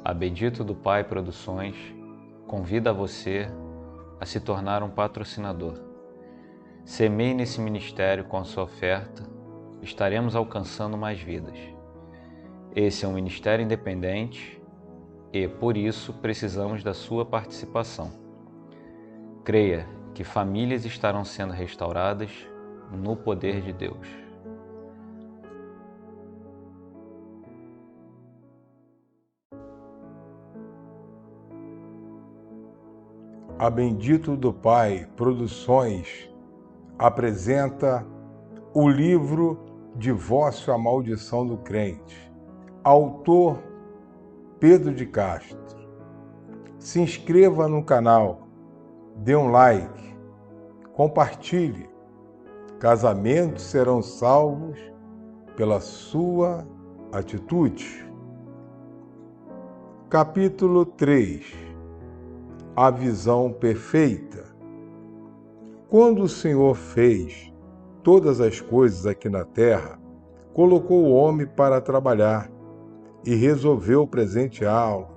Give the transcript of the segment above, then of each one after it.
A Bendito do Pai Produções convida você a se tornar um patrocinador. Semeie nesse ministério com a sua oferta, estaremos alcançando mais vidas. Esse é um ministério independente e, por isso, precisamos da sua participação. Creia que famílias estarão sendo restauradas no poder de Deus. A Bendito do Pai Produções apresenta o livro Divórcio, a Maldição do Crente. Autor Pedro de Castro. Se inscreva no canal, dê um like, compartilhe. Casamentos serão salvos pela sua atitude. Capítulo 3. A visão perfeita. Quando o Senhor fez todas as coisas aqui na terra, colocou o homem para trabalhar e resolveu presenteá-lo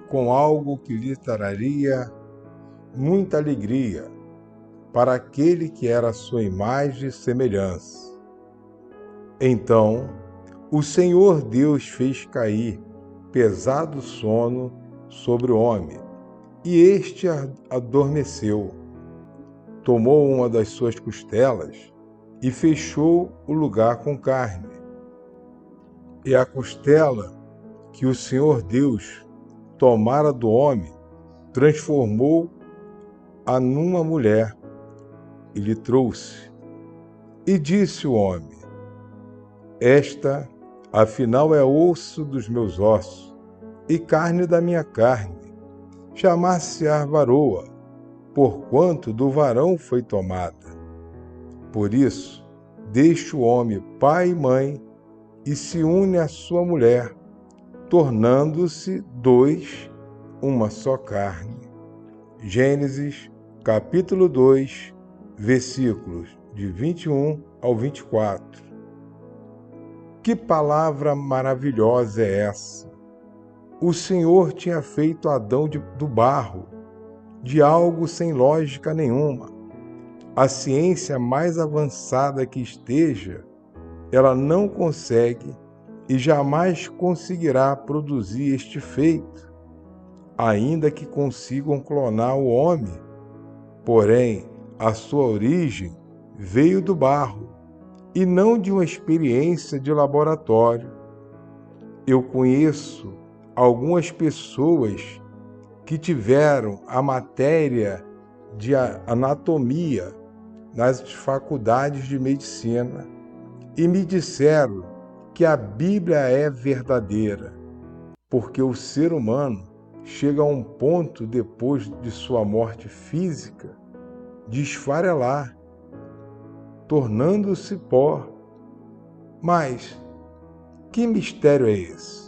com algo que lhe traria muita alegria para aquele que era a sua imagem e semelhança. Então, o Senhor Deus fez cair pesado sono sobre o homem, e este adormeceu. Tomou uma das suas costelas e fechou o lugar com carne. E a costela que o Senhor Deus tomara do homem, transformou-a numa mulher e lhe trouxe. E disse o homem: esta, afinal, é osso dos meus ossos e carne da minha carne. Chamar-se-á varoa, porquanto do varão foi tomada. Por isso, deixa o homem pai e mãe e se une à sua mulher, tornando-se dois, uma só carne. Gênesis, capítulo 2, versículos de 21 ao 24. Que palavra maravilhosa é essa! O Senhor tinha feito Adão do barro, de algo sem lógica nenhuma. A ciência mais avançada que esteja, ela não consegue e jamais conseguirá produzir este feito, ainda que consigam clonar o homem. Porém, a sua origem veio do barro e não de uma experiência de laboratório. Eu conheço algumas pessoas que tiveram a matéria de anatomia nas faculdades de medicina e me disseram que a Bíblia é verdadeira, porque o ser humano chega a um ponto, depois de sua morte física, de esfarelar, tornando-se pó. Mas que mistério é esse?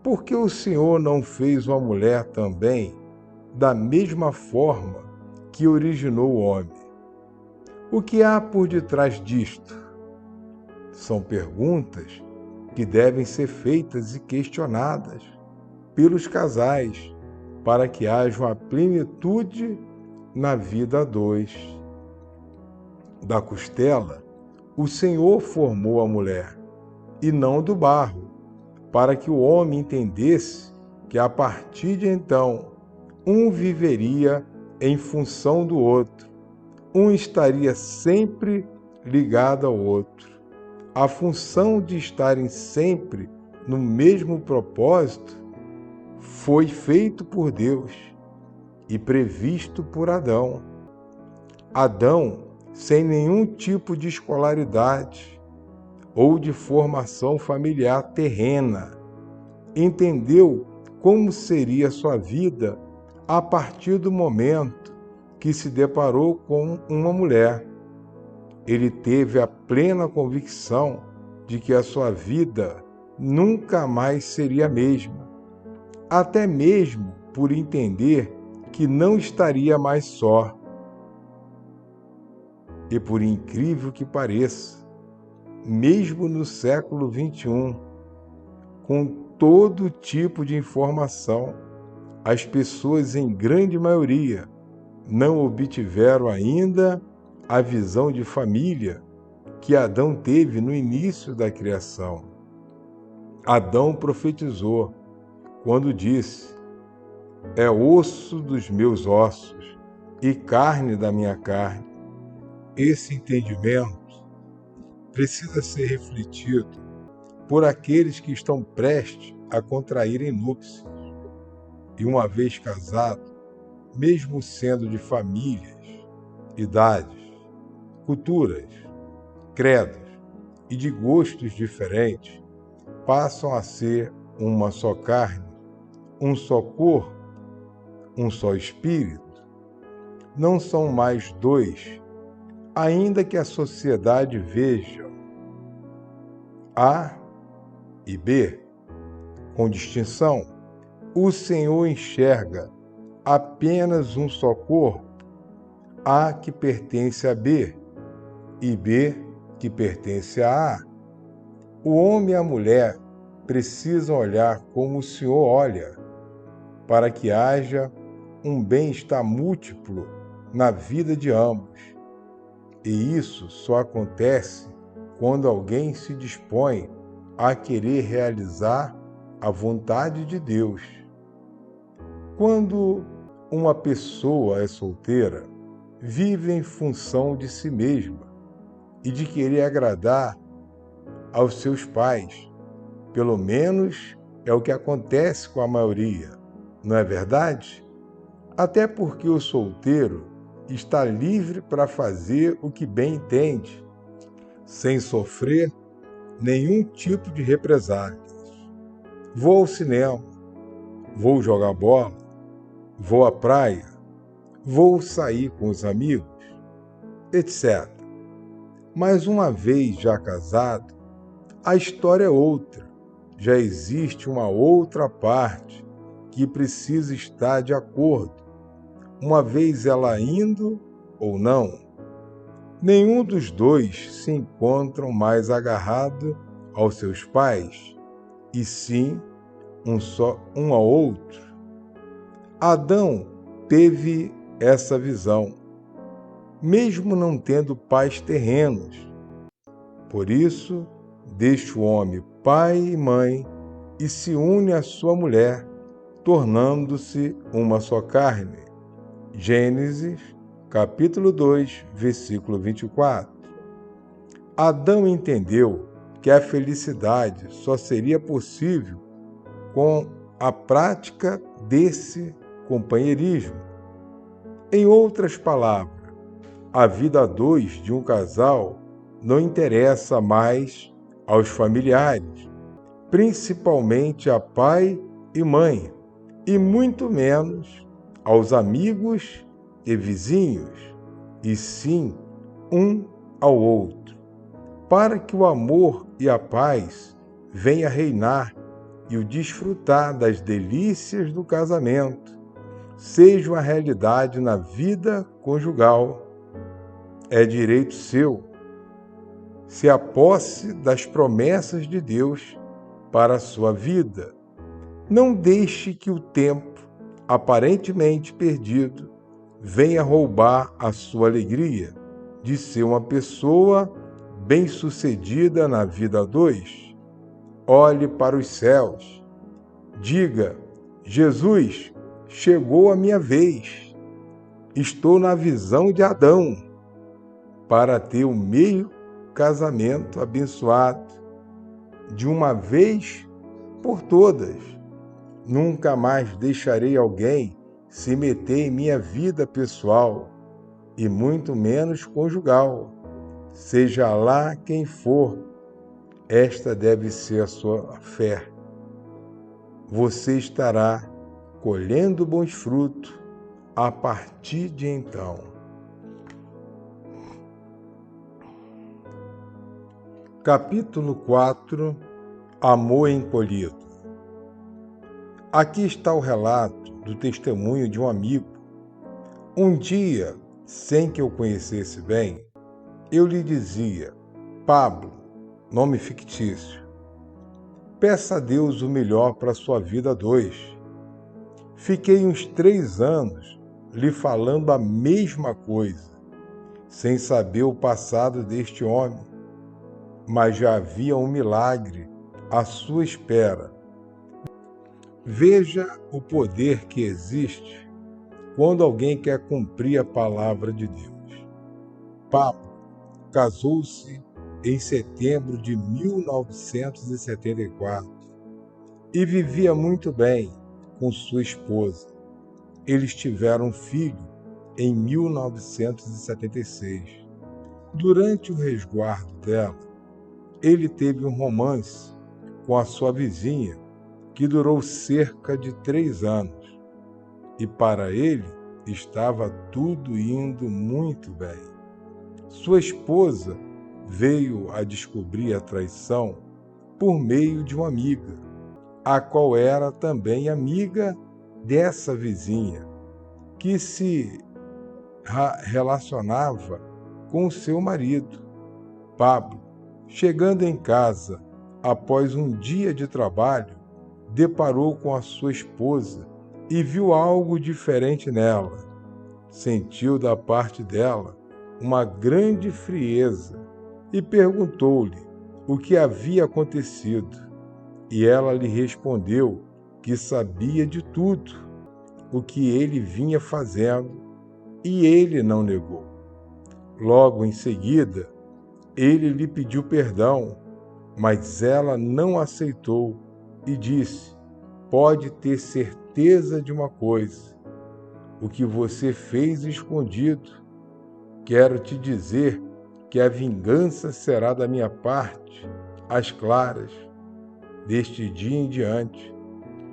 Por que o Senhor não fez uma mulher também, da mesma forma que originou o homem? O que há por detrás disto? São perguntas que devem ser feitas e questionadas pelos casais, para que haja uma plenitude na vida a dois. Da costela, o Senhor formou a mulher, e não do barro, para que o homem entendesse que a partir de então, um viveria em função do outro, um estaria sempre ligado ao outro. A função de estarem sempre no mesmo propósito foi feito por Deus e previsto por Adão. Adão, sem nenhum tipo de escolaridade ou de formação familiar terrena, entendeu como seria sua vida a partir do momento que se deparou com uma mulher. Ele teve a plena convicção de que a sua vida nunca mais seria a mesma, até mesmo por entender que não estaria mais só. E por incrível que pareça, mesmo no século XXI, com todo tipo de informação. As pessoas, em grande maioria, não obtiveram ainda a visão de família que Adão teve no início da criação. Adão profetizou quando disse: é osso dos meus ossos e carne da minha carne. Esse entendimento precisa ser refletido por aqueles que estão prestes a contraírem núpcias. E uma vez casado, mesmo sendo de famílias, idades, culturas, credos e de gostos diferentes, passam a ser uma só carne, um só corpo, um só espírito. Não são mais dois, ainda que a sociedade veja A e B com distinção. O Senhor enxerga apenas um só corpo, A que pertence a B e B que pertence a A. O homem e a mulher precisam olhar como o Senhor olha, para que haja um bem-estar múltiplo na vida de ambos. E isso só acontece quando alguém se dispõe a querer realizar a vontade de Deus. Quando uma pessoa é solteira, vive em função de si mesma e de querer agradar aos seus pais. Pelo menos é o que acontece com a maioria, não é verdade? Até porque o solteiro está livre para fazer o que bem entende, sem sofrer nenhum tipo de represálias. Vou ao cinema, vou jogar bola, vou à praia, vou sair com os amigos, etc. Mas uma vez já casado, a história é outra. Já existe uma outra parte que precisa estar de acordo, uma vez ela indo ou não. Nenhum dos dois se encontram mais agarrado aos seus pais, e sim um ao outro. Adão teve essa visão, mesmo não tendo pais terrenos. Por isso, deixa o homem pai e mãe e se une à sua mulher, tornando-se uma só carne. Gênesis, capítulo 2, versículo 24. Adão entendeu que a felicidade só seria possível com a prática desse companheirismo. Em outras palavras, a vida a dois de um casal não interessa mais aos familiares, principalmente a pai e mãe, e muito menos aos amigos e vizinhos, e sim um ao outro, para que o amor e a paz venham a reinar e o desfrutar das delícias do casamento seja uma realidade na vida conjugal. É direito seu. Se a posse das promessas de Deus para a sua vida. Não deixe que o tempo, aparentemente perdido, venha roubar a sua alegria de ser uma pessoa bem-sucedida na vida a dois. Olhe para os céus. Diga: Jesus, chegou a minha vez. Estou na visão de Adão para ter o meio casamento abençoado de uma vez por todas. Nunca mais deixarei alguém se meter em minha vida pessoal e muito menos conjugal. Seja lá quem for, esta deve ser a sua fé. Você estará colhendo bons frutos a partir de então. Capítulo 4. Amor encolhido. Aqui está o relato do testemunho de um amigo. Um dia, sem que eu conhecesse bem, eu lhe dizia: Pablo, nome fictício, peça a Deus o melhor para sua vida a dois. Fiquei uns 3 anos lhe falando a mesma coisa, sem saber o passado deste homem, mas já havia um milagre à sua espera. Veja o poder que existe quando alguém quer cumprir a palavra de Deus. Pablo casou-se em setembro de 1974 e vivia muito bem com sua esposa. Eles tiveram um filho em 1976. Durante o resguardo dela, ele teve um romance com a sua vizinha, que durou cerca de 3 anos. E para ele estava tudo indo muito bem. Sua esposa veio a descobrir a traição por meio de uma amiga, a qual era também amiga dessa vizinha, que se relacionava com seu marido. Pablo, chegando em casa após um dia de trabalho, deparou com a sua esposa e viu algo diferente nela. Sentiu da parte dela uma grande frieza e perguntou-lhe o que havia acontecido. E ela lhe respondeu que sabia de tudo o que ele vinha fazendo, e ele não negou. Logo em seguida, ele lhe pediu perdão, mas ela não aceitou e disse: pode ter certeza de uma coisa, o que você fez escondido. Quero te dizer que a vingança será da minha parte, às claras. Deste dia em diante,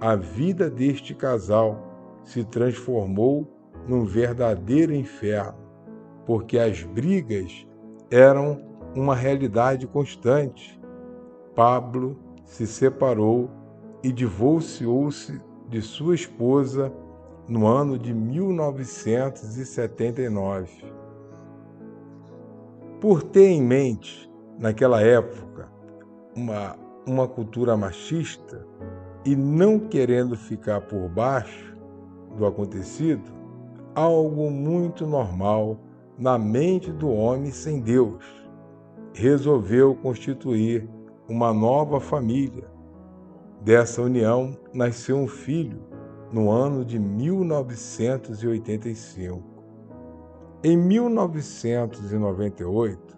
a vida deste casal se transformou num verdadeiro inferno, porque as brigas eram uma realidade constante. Pablo se separou e divorciou-se de sua esposa no ano de 1979. Por ter em mente, naquela época, uma cultura machista e não querendo ficar por baixo do acontecido, algo muito normal na mente do homem sem Deus, resolveu constituir uma nova família. Dessa união nasceu um filho no ano de 1985. Em 1998,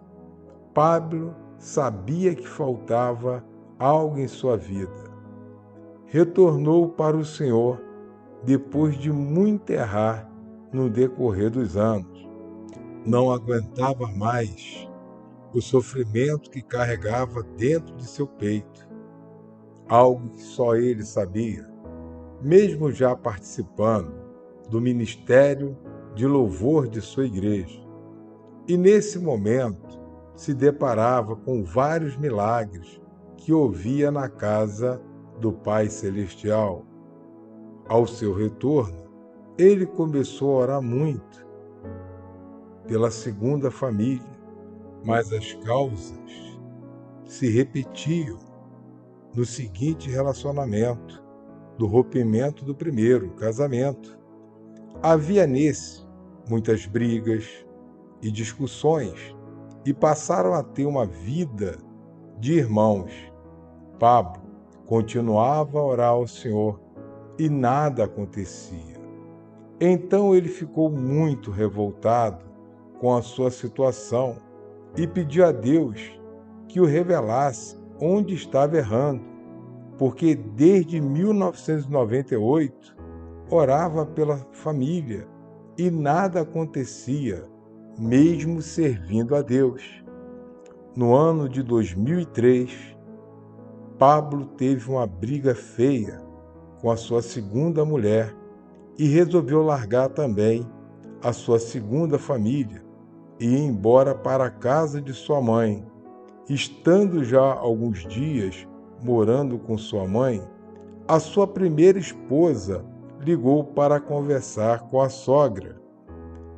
Pablo sabia que faltava algo em sua vida. Retornou para o Senhor depois de muito errar no decorrer dos anos. Não aguentava mais o sofrimento que carregava dentro de seu peito, algo que só ele sabia, mesmo já participando do ministério de louvor de sua igreja. E nesse momento se deparava com vários milagres que ouvia na casa do Pai Celestial. Ao seu retorno, ele começou a orar muito pela segunda família, mas as causas se repetiam no seguinte relacionamento, do rompimento do primeiro casamento. Havia nesse muitas brigas e discussões, e passaram a ter uma vida de irmãos. Pablo continuava a orar ao Senhor e nada acontecia. Então ele ficou muito revoltado com a sua situação e pediu a Deus que o revelasse onde estava errando, porque desde 1998 orava pela família e nada acontecia, mesmo servindo a Deus. No ano de 2003, Pablo teve uma briga feia com a sua segunda mulher e resolveu largar também a sua segunda família e ir embora para a casa de sua mãe. Estando já alguns dias morando com sua mãe, a sua primeira esposa ligou para conversar com a sogra,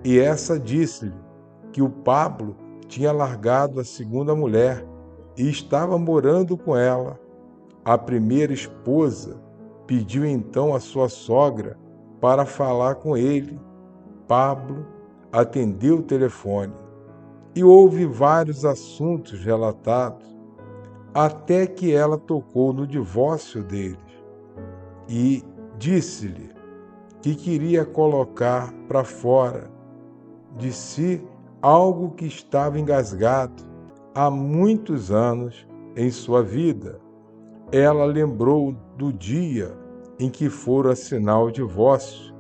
e essa disse-lhe que o Pablo tinha largado a segunda mulher e estava morando com ela. A primeira esposa pediu então a sua sogra para falar com ele. Pablo atendeu o telefone e houve vários assuntos relatados, até que ela tocou no divórcio deles e disse-lhe que queria colocar para fora de si algo que estava engasgado há muitos anos em sua vida. Ela lembrou do dia em que foram assinar o divórcio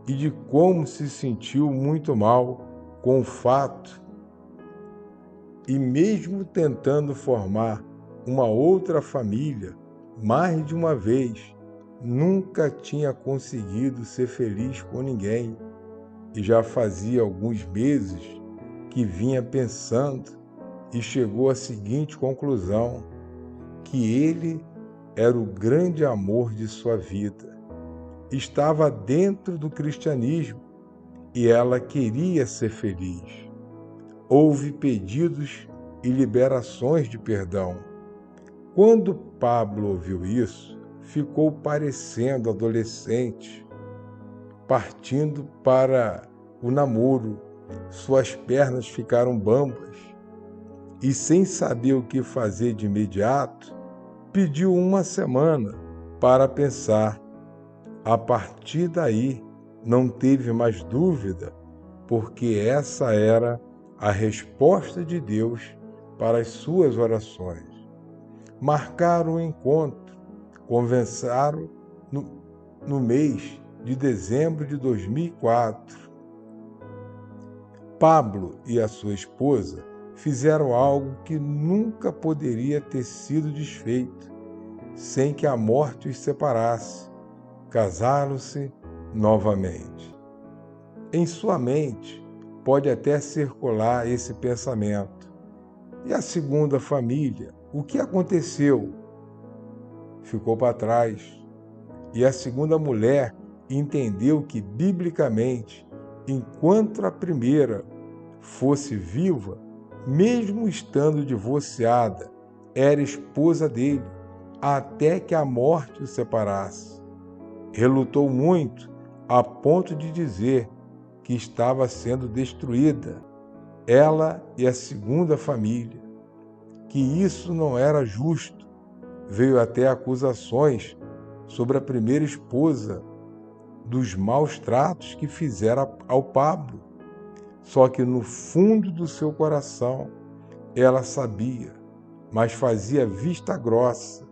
e de como se sentiu muito mal com o fato. E mesmo tentando formar uma outra família mais de uma vez, nunca tinha conseguido ser feliz com ninguém. E já fazia alguns meses que vinha pensando e chegou à seguinte conclusão: que ele era o grande amor de sua vida. Estava dentro do cristianismo e ela queria ser feliz. Houve pedidos e liberações de perdão. Quando Pablo ouviu isso, ficou parecendo adolescente, partindo para o namoro. Suas pernas ficaram bambas e, sem saber o que fazer de imediato, pediu uma semana para pensar. A partir daí, não teve mais dúvida, porque essa era a resposta de Deus para as suas orações. Marcaram o encontro, conversaram no mês de dezembro de 2004. Pablo e a sua esposa fizeram algo que nunca poderia ter sido desfeito, sem que a morte os separasse. Casaram-se novamente. Em sua mente pode até circular esse pensamento: e a segunda família? O que aconteceu? Ficou para trás. E a segunda mulher entendeu que, biblicamente, enquanto a primeira fosse viva, mesmo estando divorciada, era esposa dele, até que a morte o separasse. Relutou muito, a ponto de dizer que estava sendo destruída, ela e a segunda família, que isso não era justo. Veio até acusações sobre a primeira esposa, dos maus tratos que fizera ao Pablo. Só que no fundo do seu coração ela sabia, mas fazia vista grossa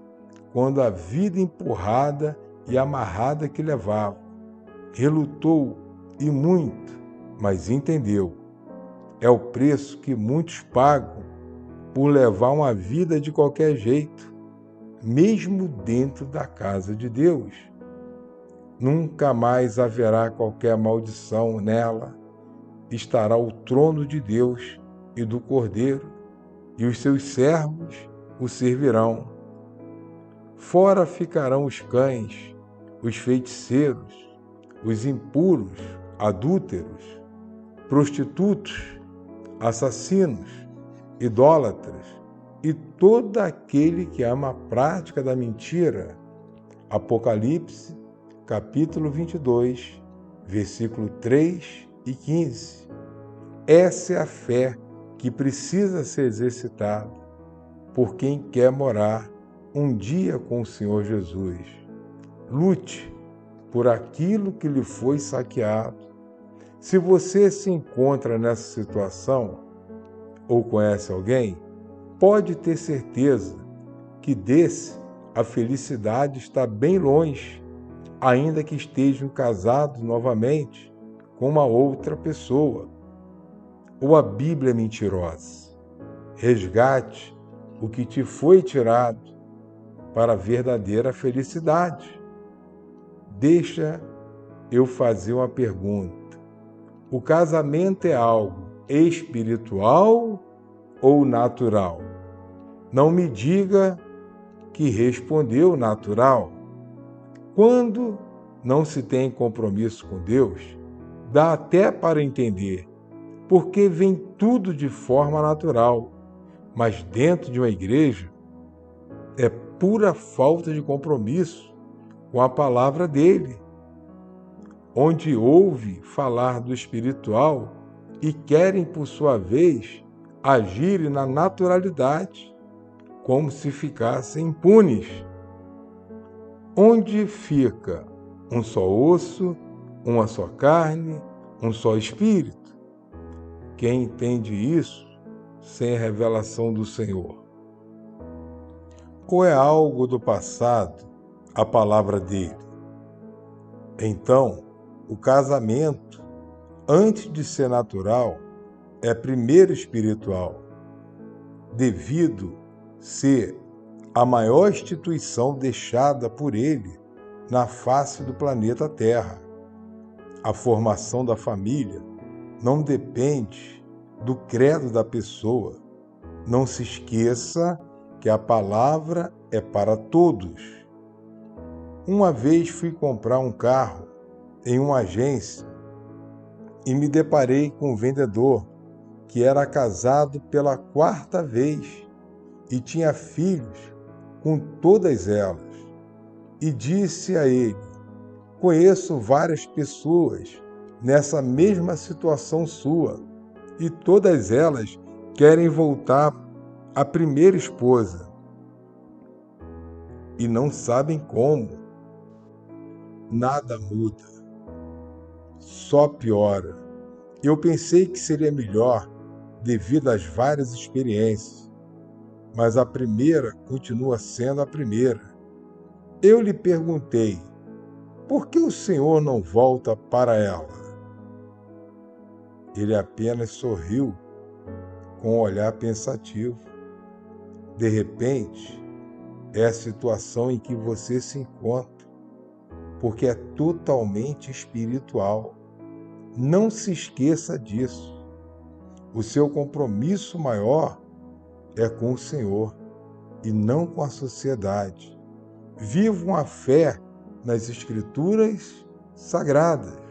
quando a vida empurrada e amarrada que levava. Relutou e muito, mas entendeu. É o preço que muitos pagam por levar uma vida de qualquer jeito, mesmo dentro da casa de Deus. Nunca mais haverá qualquer maldição nela. Estará o trono de Deus e do Cordeiro, e os seus servos o servirão. Fora ficarão os cães, os feiticeiros, os impuros, adúlteros, prostitutos, assassinos, idólatras e todo aquele que ama a prática da mentira. Apocalipse, capítulo 22, versículo 3 e 15. Essa é a fé que precisa ser exercitada por quem quer morar um dia com o Senhor Jesus. Lute por aquilo que lhe foi saqueado. Se você se encontra nessa situação ou conhece alguém, pode ter certeza que desse a felicidade está bem longe, ainda que estejam casados novamente com uma outra pessoa. Ou a Bíblia é mentirosa. Resgate o que te foi tirado para a verdadeira felicidade. Deixa eu fazer uma pergunta. O casamento é algo espiritual ou natural? Não me diga que respondeu natural. Quando não se tem compromisso com Deus, dá até para entender, porque vem tudo de forma natural, mas dentro de uma igreja é pura falta de compromisso com a palavra dele. Onde ouve falar do espiritual e querem, por sua vez, agir na naturalidade, como se ficassem impunes. Onde fica um só osso, uma só carne, um só espírito? Quem entende isso sem a revelação do Senhor? Ou é algo do passado a palavra dele? Então, o casamento, antes de ser natural, é primeiro espiritual, devido ser a maior instituição deixada por ele na face do planeta Terra. A formação da família não depende do credo da pessoa. Não se esqueça que a palavra é para todos. Uma vez fui comprar um carro em uma agência e me deparei com um vendedor que era casado pela 4ª vez e tinha filhos com todas elas. E disse a ele: conheço várias pessoas nessa mesma situação sua e todas elas querem voltar à primeira esposa e não sabem como. Nada muda, só piora. Eu pensei que seria melhor devido às várias experiências, mas a primeira continua sendo a primeira. Eu lhe perguntei: por que o Senhor não volta para ela? Ele apenas sorriu com um olhar pensativo. De repente, é a situação em que você se encontra, porque é totalmente espiritual. Não se esqueça disso. O seu compromisso maior é com o Senhor e não com a sociedade. Vivam a fé nas Escrituras sagradas.